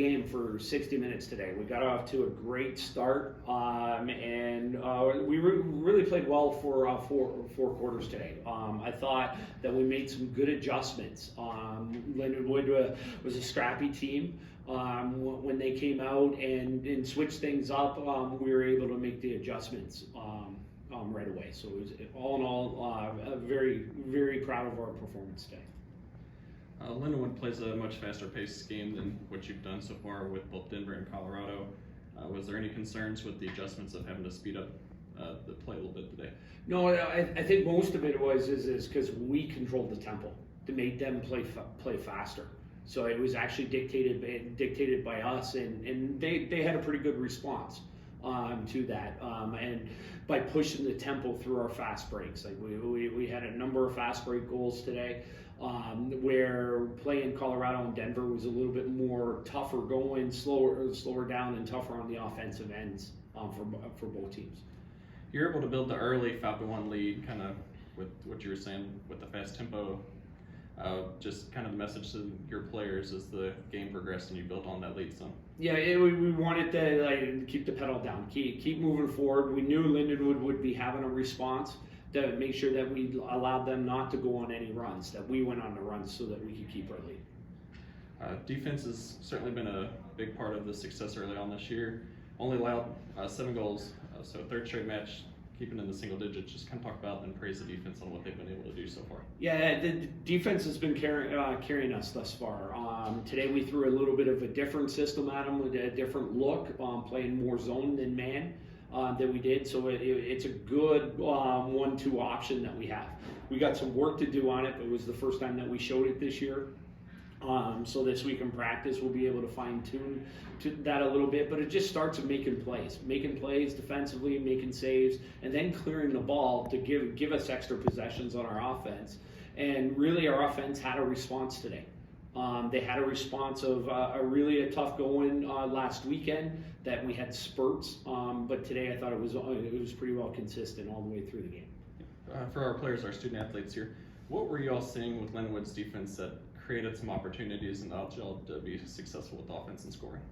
game for 60 minutes today. We got off to a great start, and we really played well for four quarters today. I thought that we made some good adjustments. Lindenwood was a scrappy team. When they came out and switched things up, we were able to make the adjustments right away. So it was all in all, very, very proud of our performance today. Lindenwood plays a much faster paced game than what you've done so far with both Denver and Colorado. Was there any concerns with the adjustments of having to speed up the play a little bit today? No, I think most of it is because we controlled the tempo to make them play faster. So it was actually dictated by us, and they had a pretty good response to that. And by pushing the tempo through our fast breaks, like we had a number of fast break goals today. Where playing Colorado and Denver was a little bit more tougher going, slower down, and tougher on the offensive ends for both teams. You're able to build the early 5-1 lead, kind of with what you were saying with the fast tempo. Just kind of the message to your players as the game progressed and you built on that lead some. Yeah, we wanted to keep the pedal down, keep moving forward. We knew Lindenwood would be having a response, to make sure that we allowed them not to go on any runs, that we went on the runs so that we could keep our lead. Defense has certainly been a big part of the success early on this year. Only allowed 7 goals, so third straight match, keeping in the single digits. Just kind of talk about and praise the defense on what they've been able to do so far. Yeah, the defense has been carrying us thus far. Today we threw a little bit of a different system at them with a different look, playing more zone than man. That we did, so it's a good 1-2 option that we have. We got some work to do on it, but it was the first time that we showed it this year. So this week in practice, we'll be able to fine tune that a little bit, but it just starts with making plays defensively, making saves, and then clearing the ball to give us extra possessions on our offense. And really, our offense had a response today. They had a response of a really tough going last weekend that we had spurts, but today I thought it was pretty well consistent all the way through the game. For our players, our student athletes here, what were you all seeing with Lindenwood's defense that created some opportunities and allowed y'all to be successful with offense and scoring?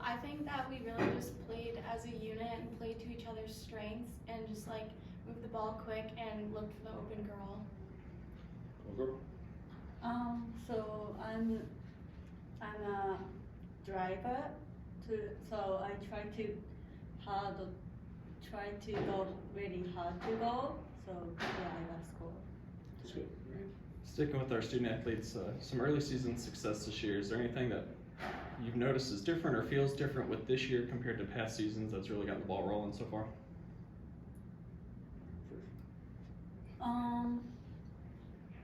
I think that we really just played as a unit and played to each other's strengths and just moved the ball quick and looked for the open girl. Over. So I'm a driver, so I try to go really hard to go. So yeah, I got score. That's good. Right. Sticking with our student athletes, some early season success this year. Is there anything that you've noticed is different or feels different with this year compared to past seasons that's really gotten the ball rolling so far?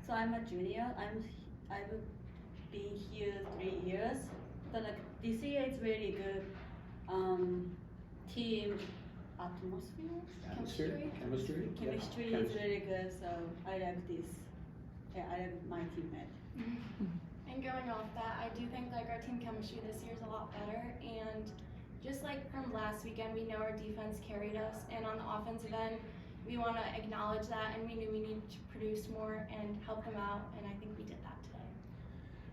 So I'm a junior. I've been here 3 years, but this year it's really good. Team atmosphere. Chemistry is really good. So I like this. Yeah, I like my teammate. And going off that, I do think our team chemistry this year is a lot better. And just from last weekend, we know our defense carried us, and on the offensive end, we want to acknowledge that, and we knew we needed to produce more and help them out, and I think we did that today.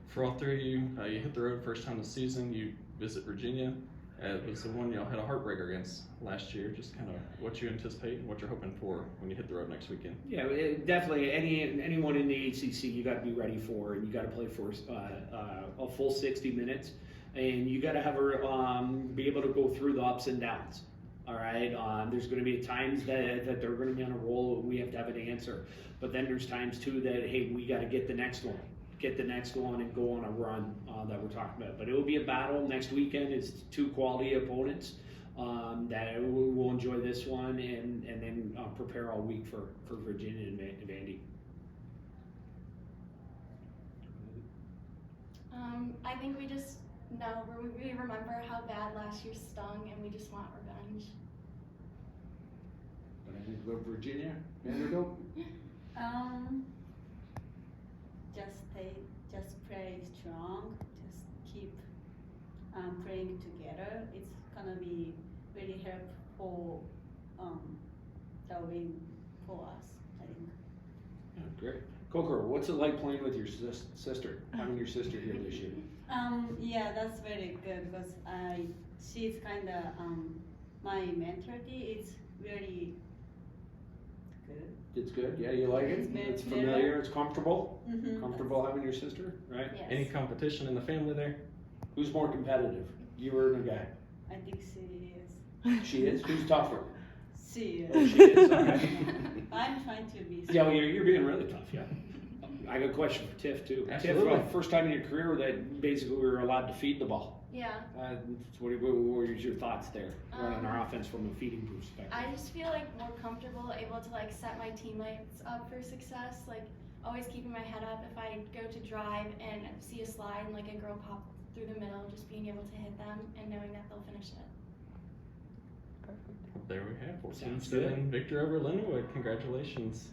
For all three of you, you hit the road first time this season. You visit Virginia. It was the one y'all had a heartbreaker against last year. Just kind of what you anticipate and what you're hoping for when you hit the road next weekend. Yeah, definitely. Anyone in the ACC, you got to be ready for, and you got to play for a full 60 minutes, and you got to have her be able to go through the ups and downs. All right. There's going to be times that they're going to be on a roll. We have to have an answer, but then there's times too that hey, we got to get the next one, and go on a run that we're talking about. But it will be a battle next weekend. It's 2 quality opponents that we'll enjoy this one and then prepare all week for Virginia and Vandy. I think we just we remember how bad last year stung, and we just want revenge. But I think Virginia, Vanderbilt. Just play strong. Just keep playing together. It's gonna be really helpful. The win for us, I think. Yeah, great. Coker, what's it like playing with your sister? Having your sister here this year? Yeah, that's very good because she's kind of my mentality is really good. It's good. Yeah, you like it. It's It's better. familiar. It's comfortable. Mm-hmm. Comfortable having your sister, right? Yes. Any competition in the family there? Who's more competitive, you or the guy? I think she is. She is. Who's tougher? She Oh, is. she is. Okay. I'm trying to be. Yeah, well, you're being really tough. Yeah. I got a question for Tiff too. Absolutely. Tiff, first time in your career that basically we were allowed to feed the ball. Yeah. What were your thoughts there, running our offense from a feeding perspective? I just feel like more comfortable, able to like set my teammates up for success. Like always keeping my head up. If I go to drive and see a slide and like a girl pop through the middle, just being able to hit them and knowing that they'll finish it. There we have 14-7 Sounds good. victory over Lindenwood. Congratulations.